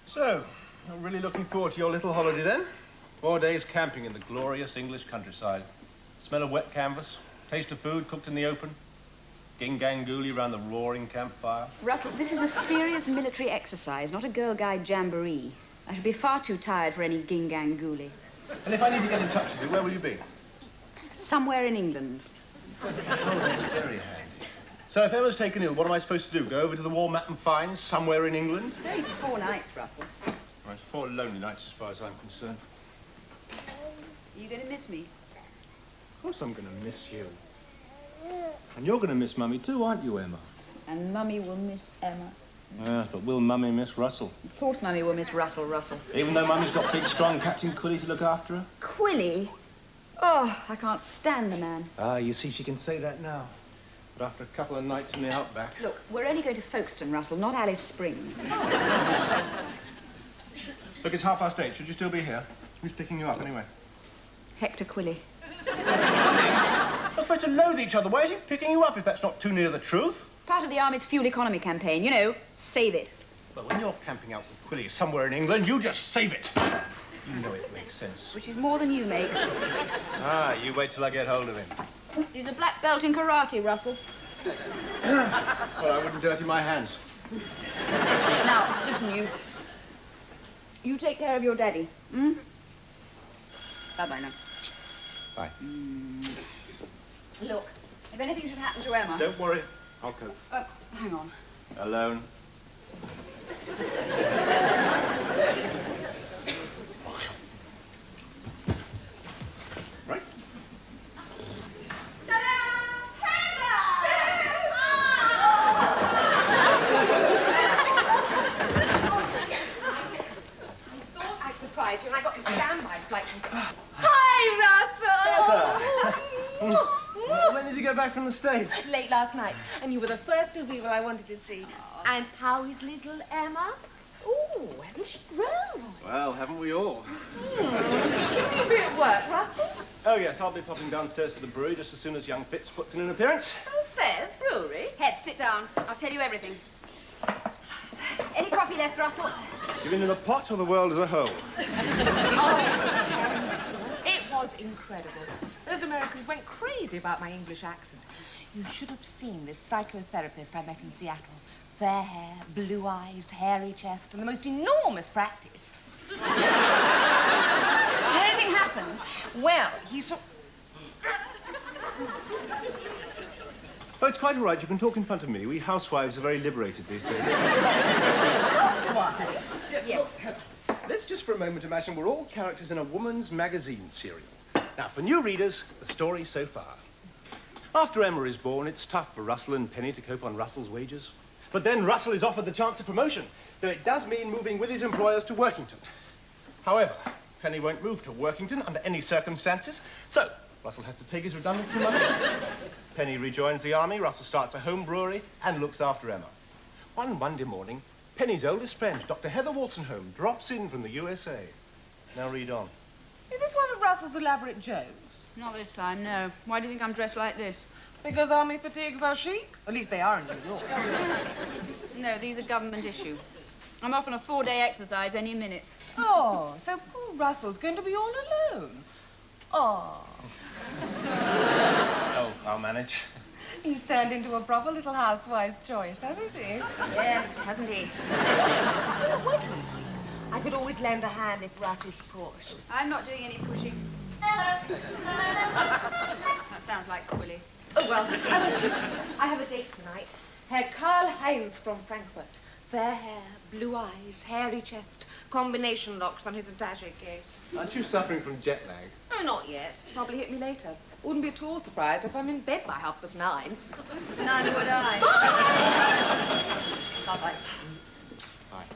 So, I'm really looking forward to your little holiday then. 4 days camping in the glorious English countryside. Smell of wet canvas, taste of food cooked in the open, ging-gang-gooly round the roaring campfire. Russell, this is a serious military exercise, not a Girl Guide jamboree. I should be far too tired for any ging-gang-gooly. And if I need to get in touch with you, where will you be? Somewhere in England. Oh, that's very handy. So if Emma's taken ill, what am I supposed to do? Go over to the war map and find somewhere in England? It's only 4 nights, Russell. Well, it's 4 lonely nights as far as I'm concerned. Are you going to miss me? Of course I'm going to miss you. And you're going to miss Mummy too, aren't you, Emma? And Mummy will miss Emma. Yeah, but will Mummy miss Russell? Of course Mummy will miss Russell. Even though Mummy's got big, strong Captain Quilly to look after her? Quilly? Oh, I can't stand the man. Ah, you see, she can say that now. But after a couple of nights in the outback... Look, we're only going to Folkestone, Russell, not Alice Springs. Look, it's 8:30. Should you still be here? Who's picking you up, anyway? Hector Quilly. We're supposed to loathe each other. Why is he picking you up if that's not too near the truth? Part of the Army's fuel economy campaign. You know, save it. Well, when you're camping out with Quilly somewhere in England, you just save it. You know it makes sense. Which is more than you make. Ah, you wait till I get hold of him. He's a black belt in karate, Russell. Well, I wouldn't dirty my hands. Now, listen, you. You take care of your daddy, hmm? Bye-bye now. Bye. Look, if anything should happen to Emma... Don't worry. I'll cope. Hang on. Alone. Right. You and I got to standby flight from... Hi, Russell! When did you get back from the States? Late last night, and you were the first of people I wanted to see. And how is little Emma? Ooh, hasn't she grown? Well, haven't we all? You'll be at work, Russell? Oh, yes, I'll be popping downstairs to the brewery just as soon as young Fitz puts in an appearance. Downstairs? Brewery? Head, sit down. I'll tell you everything. Any coffee left, Russell? You mean in the pot or the world as a whole? It was incredible. Those Americans went crazy about my English accent. You should have seen this psychotherapist I met in Seattle. Fair hair, blue eyes, hairy chest, and the most enormous practice. Did anything happen? Well, he saw... Oh, it's quite all right. You can talk in front of me. We housewives are very liberated these days. Housewives? Yes. Look, let's just for a moment imagine we're all characters in a woman's magazine serial. Now, for new readers, the story so far. After Emma is born, it's tough for Russell and Penny to cope on Russell's wages. But then Russell is offered the chance of promotion, though it does mean moving with his employers to Workington. However, Penny won't move to Workington under any circumstances, so Russell has to take his redundancy money. Penny rejoins the army, Russell starts a home brewery and looks after Emma. One Monday morning, Penny's oldest friend, Dr. Heather Walsenholme, drops in from the USA. Now read on. Is this one of Russell's elaborate jokes? Not this time, no. Why do you think I'm dressed like this? Because army fatigues are chic? At least they are in New York. No, these are government issue. I'm off on a 4-day exercise any minute. Oh, so poor Russell's going to be all alone. Oh. Oh, I'll manage. He's turned into a proper little housewife's choice, hasn't he? Yes, hasn't he? Wait a minute. I could always lend a hand if Russ is pushed. I'm not doing any pushing. That sounds like Quilly. Oh, well, I have a date tonight. Herr Karl-Heinz from Frankfurt. Fair hair, blue eyes, hairy chest, combination locks on his attaché case. Aren't you suffering from jet lag? Oh, not yet. Probably hit me later. Wouldn't be at all surprised if I'm in bed by 9:30. Neither would I. Bye-bye. Bye.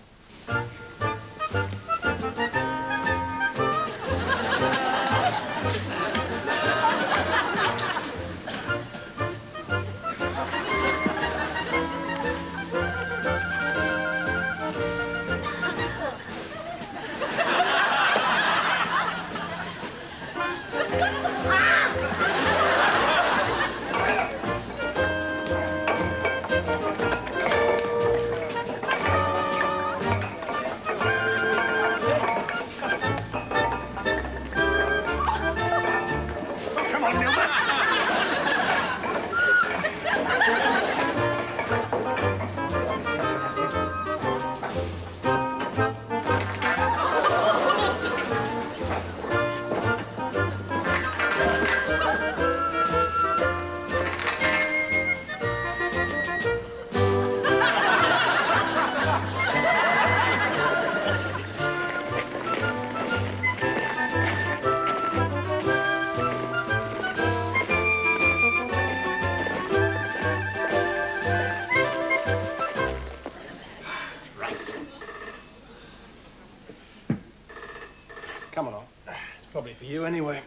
for you anyway.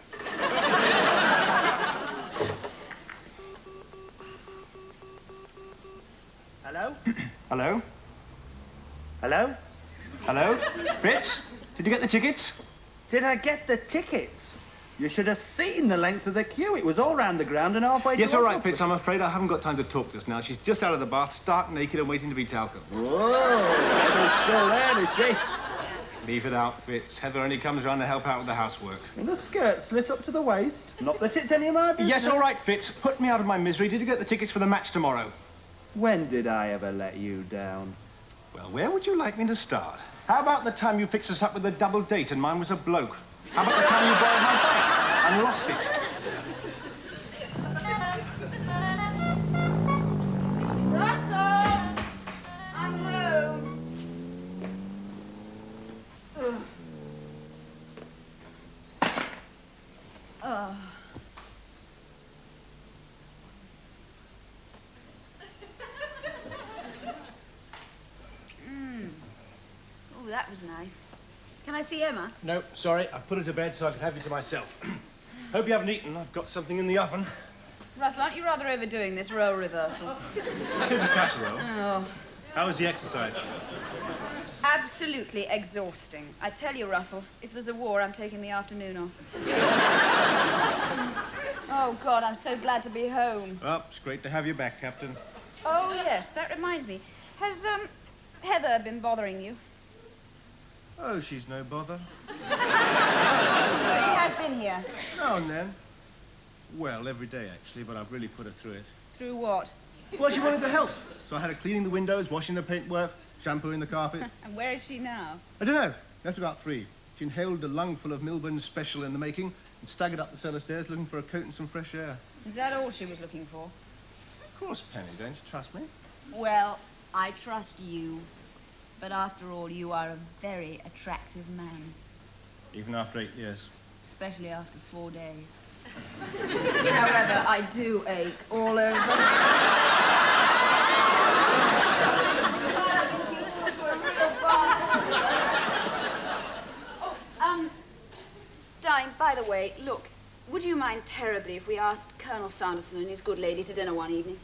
Hello? Hello? Hello? Hello? Fitz? Did you get the tickets? Did I get the tickets? You should have seen the length of the queue. It was all round the ground and halfway Yes, to all our right, office. Fitz. I'm afraid I haven't got time to talk just now. She's just out of the bath, stark naked and waiting to be talcumed. Whoa, Heather's still there, is she? Leave it out, Fitz. Heather only comes round to help out with the housework. And the skirt slit up to the waist. Not that it's any of my business. Yes, all right, Fitz. Put me out of my misery. Did you get the tickets for the match tomorrow? When did I ever let you down? Well, where would you like me to start? How about the time you fixed us up with a double date and mine was a bloke? How about the time you borrowed my bike and lost it? Russell! I'm home. Ugh. Oh. Oh, that was nice. Can I see Emma? No, sorry. I put her to bed so I could have you to myself. Hope you haven't eaten. I've got something in the oven. Russell, aren't you rather overdoing this role reversal? That is a casserole. Oh, How was the exercise? absolutely exhausting. I tell you, Russell, if there's a war, I'm taking the afternoon off. Oh, God, I'm so glad to be home. Well, it's great to have you back, Captain. Oh, yes, that reminds me. Has, Heather been bothering you? Oh, she's no bother. She has been here. Now and then. Well, every day, actually, but I've really put her through it. Through what? Well, she wanted to help. So I had her cleaning the windows, washing the paintwork, shampooing the carpet. And where is she now? I don't know. Left about 3. She inhaled a lungful of Milburn's special in the making and staggered up the cellar stairs looking for a coat and some fresh air. Is that all she was looking for? Of course, Penny, don't you trust me? Well, I trust you. But after all, you are a very attractive man. Even after 8 years. Especially after 4 days. However, I do ache all over. Darling, by the way, look, would you mind terribly if we asked Colonel Sanderson and his good lady to dinner one evening?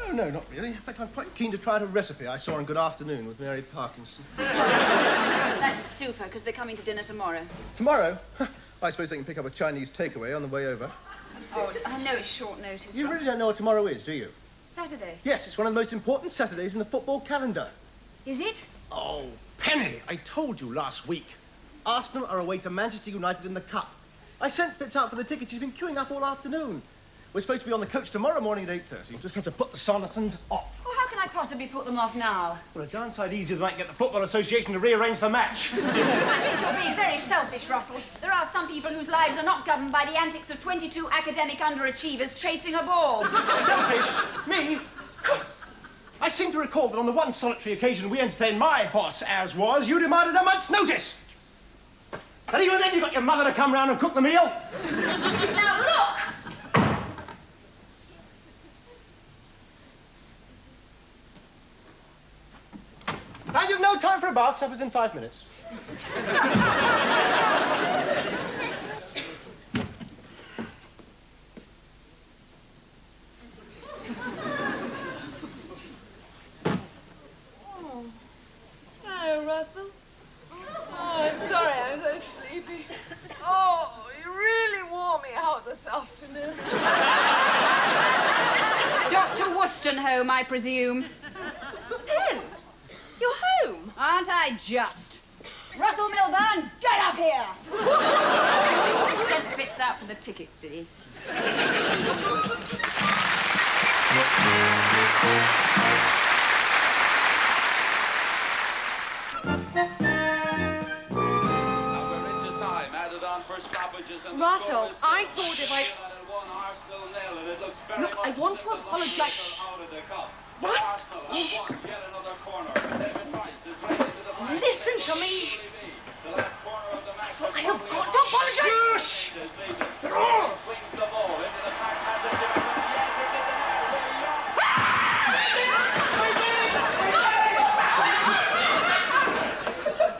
Oh, no, not really. In fact, I'm quite keen to try out a recipe I saw in Good Afternoon with Mary Parkinson. That's super, because they're coming to dinner tomorrow. Tomorrow? I suppose they can pick up a Chinese takeaway on the way over. Oh, I know it's short notice. You Russell. really don't know what tomorrow is, do you? Saturday. Yes, it's one of the most important Saturdays in the football calendar. Is it? Oh, Penny, I told you last week. Arsenal are away to Manchester United in the Cup. I sent Fitz out for the tickets. He's been queuing up all afternoon. We're supposed to be on the coach tomorrow morning at 8:30. You just have to put the Sandersons off. Well, how can I possibly put them off now? Well, a darn sight easier than I can get the Football Association to rearrange the match. I think you're being very selfish, Russell. There are some people whose lives are not governed by the antics of 22 academic underachievers chasing a ball. Selfish? Me? I seem to recall that on the one solitary occasion we entertained my horse as was, you demanded a month's notice. And even then you got your mother to come round and cook the meal. Now, look! Now, you've no time for a bath. Supper's in 5 minutes. Hello, Russell. Oh, I'm sorry, I'm so sleepy. Oh, you really wore me out this afternoon. Dr. Wostenholme, I presume. Ellen, you're home. Aren't I just? Russell Milburn, get up here! Sent Fitz out for the tickets, did he? Russell, I thought if Look, I want to apologize. Russ? Listen to me. Russell, I have got to apologize.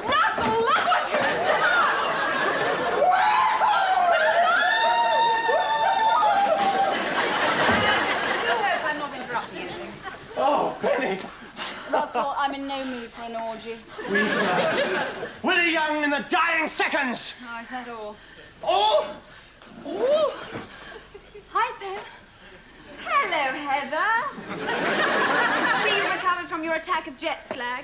Russell, look what you've done! the dying seconds! Oh, is that all? Oh! Oh! Hi, Pen. Hello, Heather. See, you recovered from your attack of jet slag.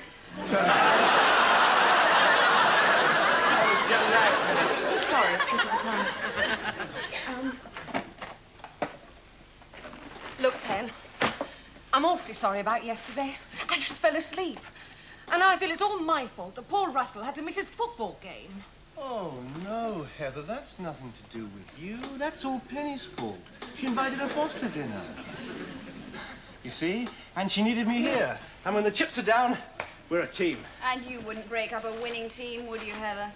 Sorry, it's slip of the tongue. Look, Pen, I'm awfully sorry about yesterday. I just fell asleep. And I feel it's all my fault that poor Russell had to miss his football game. Oh, no, Heather, that's nothing to do with you. That's all Penny's fault. She invited her boss to dinner. You see? And she needed me here. And when the chips are down, we're a team. And you wouldn't break up a winning team, would you, Heather?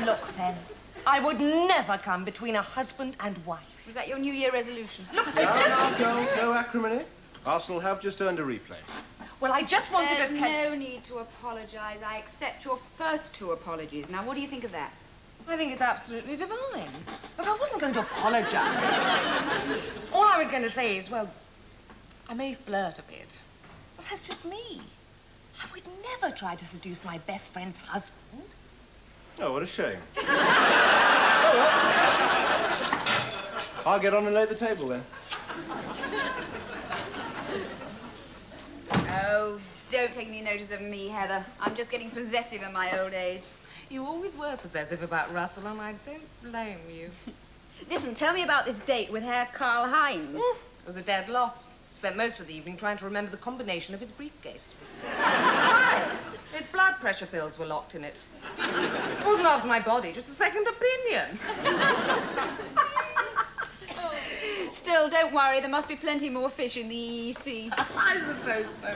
Look, Pen, I would never come between a husband and wife. Was that your New Year resolution? Look, No, girls, no acrimony. Arsenal have just earned a replay. well, I just wanted There's to tell... no need to apologise. I accept your first 2 apologies. Now, what do you think of that? I think it's absolutely divine. But I wasn't going to apologise. All I was going to say is, well, I may flirt a bit. But that's just me. I would never try to seduce my best friend's husband. Oh, what a shame. Oh, well. I'll get on and lay the table, then. Oh, don't take any notice of me, Heather. I'm just getting possessive in my old age. You always were possessive about Russell, and I don't blame you. Listen, tell me about this date with Herr Karl Heinz. It was a dead loss. Spent most of the evening trying to remember the combination of his briefcase. His blood pressure pills were locked in it. It wasn't after my body, just a second opinion. Still, don't worry. There must be plenty more fish in the EC. I suppose so.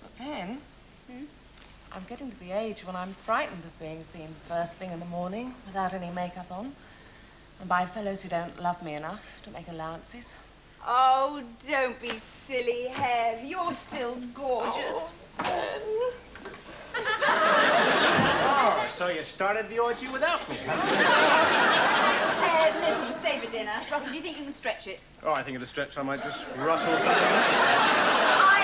But then, I'm getting to the age when I'm frightened of being seen first thing in the morning without any makeup on, and by fellows who don't love me enough to make allowances. Oh, don't be silly, Hev. You're still gorgeous. Oh, so you started the orgy without me, huh? Listen, stay for dinner. Russell, do you think you can stretch it? Oh, I think at a stretch I might just rustle something. I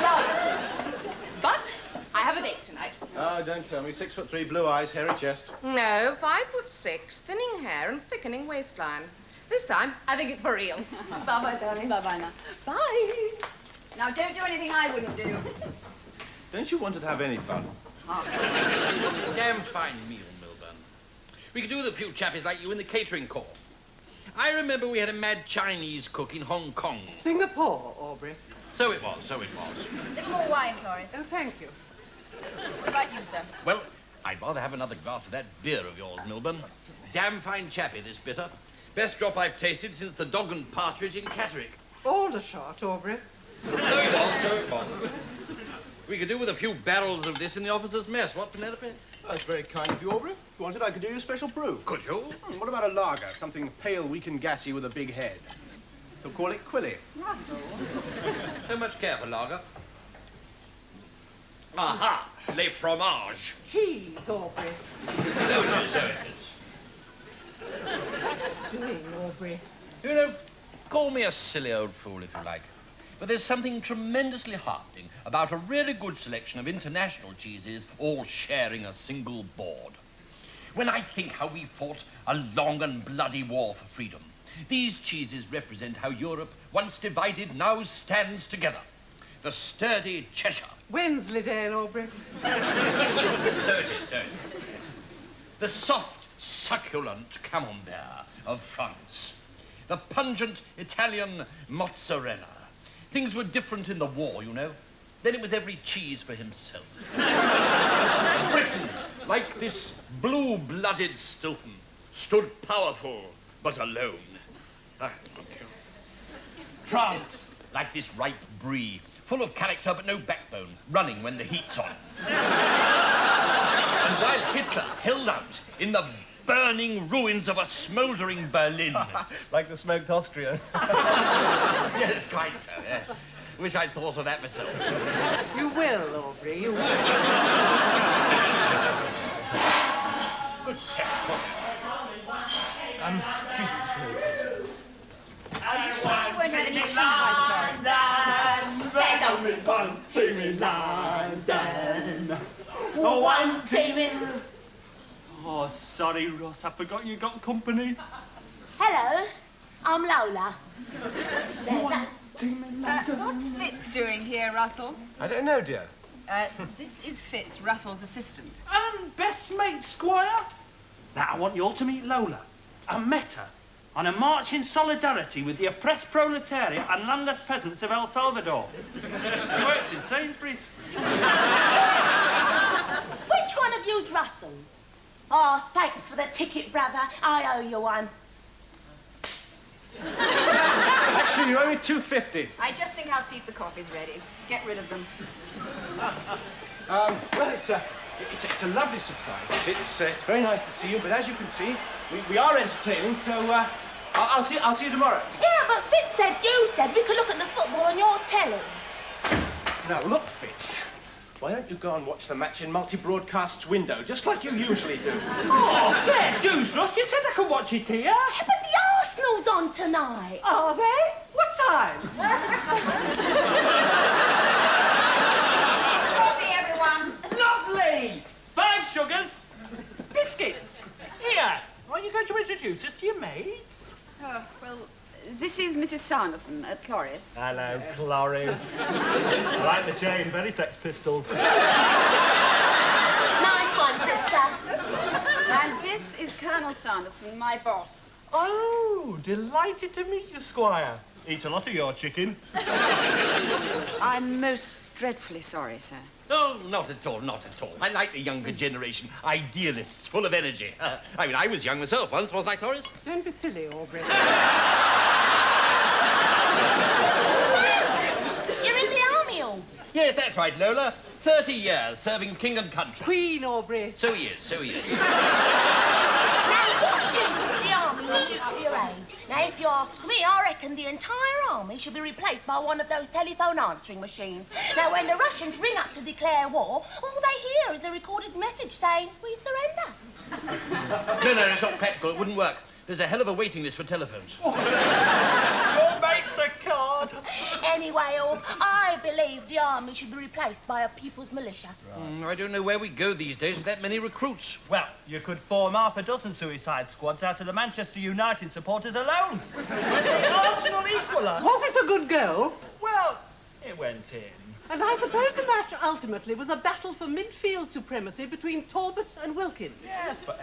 love it. But I have a date tonight. Oh, don't tell me. 6'3", blue eyes, hairy chest. No, 5'6", thinning hair and thickening waistline. This time, I think it's for real. Bye-bye, darling. Bye-bye now. Bye. Now, don't do anything I wouldn't do. Don't you want to have any fun? Damn fine meal, Milburn. We could do with a few chappies like you in the catering corps. I remember we had a mad Chinese cook in Hong Kong. Singapore, Aubrey. So it was, so it was. A little more wine, Cloris. Oh, thank you. What about you, sir? Well, I'd rather have another glass of that beer of yours, Milburn. Damn fine chappie, this bitter. Best drop I've tasted since the dog and partridge in Catterick. Aldershot, Aubrey. So it was, so it was. We could do with a few barrels of this in the officers' mess, what, Penelope? That's very kind of you, Aubrey. If you wanted, I could do you a special brew. Could you? What about a lager? Something pale, weak and gassy with a big head. They'll call it Quilly. Russell. So much care for lager. Aha! Les fromages. Cheese, Aubrey. So it is, so it is. Doing, Aubrey. You know, call me a silly old fool if you like, but there's something tremendously heartening about a really good selection of international cheeses all sharing a single board. When I think how we fought a long and bloody war for freedom, these cheeses represent how Europe, once divided, now stands together. The sturdy Cheshire. Wensleydale, Aubrey. So it is, so it is. The soft, succulent camembert of France. The pungent Italian mozzarella. Things were different in the war, you know. Then it was every cheese for himself. Britain, like this blue-blooded Stilton, stood powerful but alone. Ah, thank you. France, like this ripe brie, full of character but no backbone, running when the heat's on. And while Hitler held out in the burning ruins of a smouldering Berlin. Like the smoked Austrian. Yes, quite so, yeah. Wish I'd thought of that myself. You will, Aubrey, you will. Good heck. Excuse me, just a minute, please. Are you sure you won't have any cheese, Cloris? Oh, one team in... Oh, sorry, Ross. I forgot you got company. Hello, I'm Lola. What's Fitz doing here, Russell? I don't know, dear. This is Fitz, Russell's assistant. And best mate, Squire. Now, I want you all to meet Lola. I met her on a march in solidarity with the oppressed proletariat and landless peasants of El Salvador. She works in Sainsbury's. Which one of you's Russell? Oh, thanks for the ticket, brother. I owe you one. Actually, you owe me $2.50. I just think I'll see if the coffee's ready. Get rid of them. Well, it's a lovely surprise. It's very nice to see you, but as you can see, we are entertaining, so I'll see you tomorrow. Yeah, but Fitz said you said we could look at the football on your telly. Now, look, Fitz. Why don't you go and watch the match in multi-broadcast's window, just like you usually do? Oh, fair dues, Ross. You said I could watch it here. Yeah, but the Arsenal's on tonight. Are they? What time? Coffee, everyone. Lovely! 5 sugars. Biscuits. Here. Are you going to introduce us to your mates? Oh, well, this is Mrs. Sanderson at Cloris. Hello, Cloris. I like the chain. Very Sex Pistols. Nice one, sister. And this is Colonel Sanderson, my boss. Oh, delighted to meet you, Squire. Eat a lot of your chicken. I'm most dreadfully sorry, sir. Oh, not at all, not at all. I like the younger generation. Idealists, full of energy. I mean, I was young myself once, wasn't I, Cloris? Don't be silly, Aubrey. You're in the army, all. Yes, that's right, Lola. 30 years serving king and country. Queen, Aubrey. So he is, so he is. Now, what use is the army when you to your age? Now, if you ask me, I reckon the entire army should be replaced by one of those telephone answering machines. Now, when the Russians ring up to declare war, all they hear is a recorded message saying, "We surrender." No, it's not practical. It wouldn't work. There's a hell of a waiting list for telephones. Your mate's a card. Anyway, all, I believe the army should be replaced by a people's militia. I don't know where we go these days with that many recruits. Well, you could form half a dozen suicide squads out of the Manchester United supporters alone. The Arsenal equaler. Was it a good goal? Well, it went in. And I suppose the match ultimately was a battle for midfield supremacy between Talbot and Wilkins. Yes, but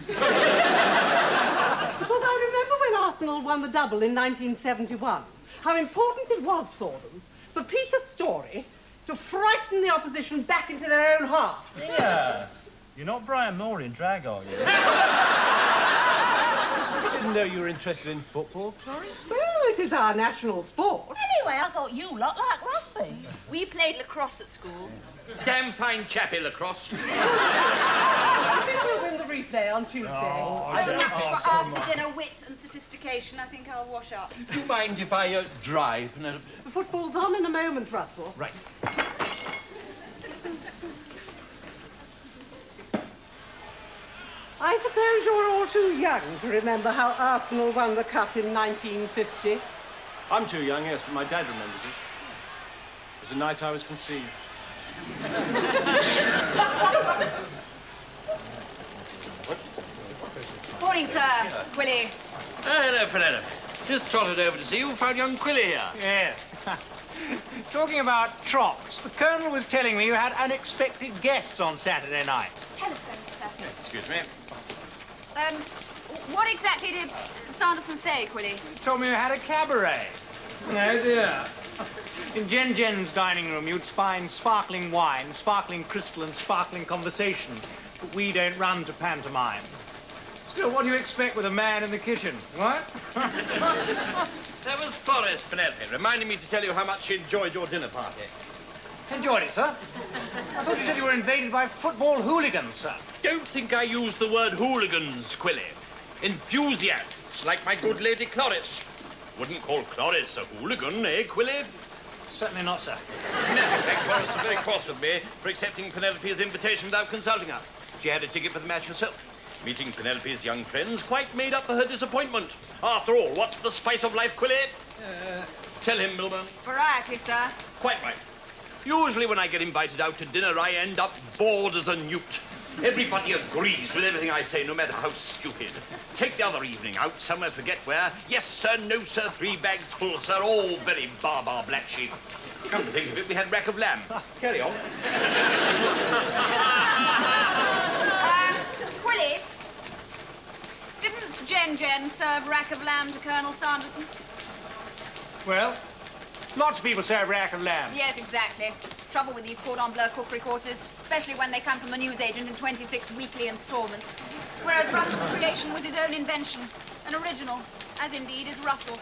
Because I remember when Arsenal won the double in 1971, how important it was for them, for Peter Storey to frighten the opposition back into their own half. Yeah. You're not Brian Moore in drag, are you? I didn't know you were interested in football, Cloris. Well, it is our national sport. Anyway, I thought you lot liked rugby. We played lacrosse at school. Damn fine chappy lacrosse. I think we'll win the replay on Tuesday. So much for after-dinner wit and sophistication. I think I'll wash up. Do you mind if I drive, Penelope? The football's on in a moment, Russell. Right. I suppose you're all too young to remember how Arsenal won the cup in 1950. I'm too young, yes, but my dad remembers it. It was the night I was conceived. Morning, sir. Quilly. Hello, Penelope. Just trotted over to see you. Found young Quilly here. Yeah. Talking about trots, the Colonel was telling me you had unexpected guests on Saturday night. Telephone, sir. Excuse me. What exactly did Sanderson say, Quilly? He told me you had a cabaret. Oh, dear. In Jen's dining room, you'd find sparkling wine, sparkling crystal, and sparkling conversation. But we don't run to pantomime. Still, what do you expect with a man in the kitchen? What? That was Cloris, Penelope, reminding me to tell you how much she enjoyed your dinner party. Enjoyed it, sir. I thought you said you were invaded by football hooligans, sir. Don't think I used the word hooligans, Quilly. Enthusiasts, like my good Lady Cloris. Wouldn't call Cloris a hooligan, eh, Quilly? Certainly not, sir. In fact, Cloris was very cross with me for accepting Penelope's invitation without consulting her. She had a ticket for the match herself. Meeting Penelope's young friends quite made up for her disappointment. After all, what's the spice of life, Quilly? Tell him, Milburn. Variety, sir. Quite right. Usually when I get invited out to dinner, I end up bored as a newt. Everybody agrees with everything I say, no matter how stupid. Take the other evening out, somewhere forget where. Yes, sir, no, sir, 3 bags full, sir, all very bar black sheep. Come to think of it, we had rack of lamb. Carry on. Willie, didn't Jen serve rack of lamb to Colonel Sanderson? Well, lots of people serve rack of lamb. Yes, exactly. Trouble with these cordon bleu cookery courses, especially when they come from the newsagent in 26 weekly installments. Whereas Russell's creation was his own invention, an original, as indeed is Russell.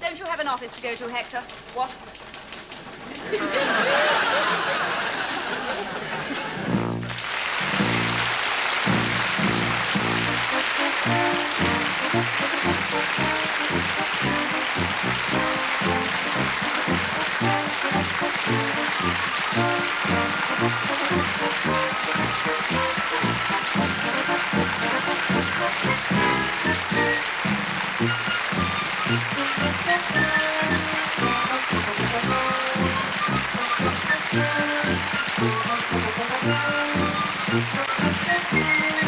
Don't you have an office to go to, Hector? What? Thank you.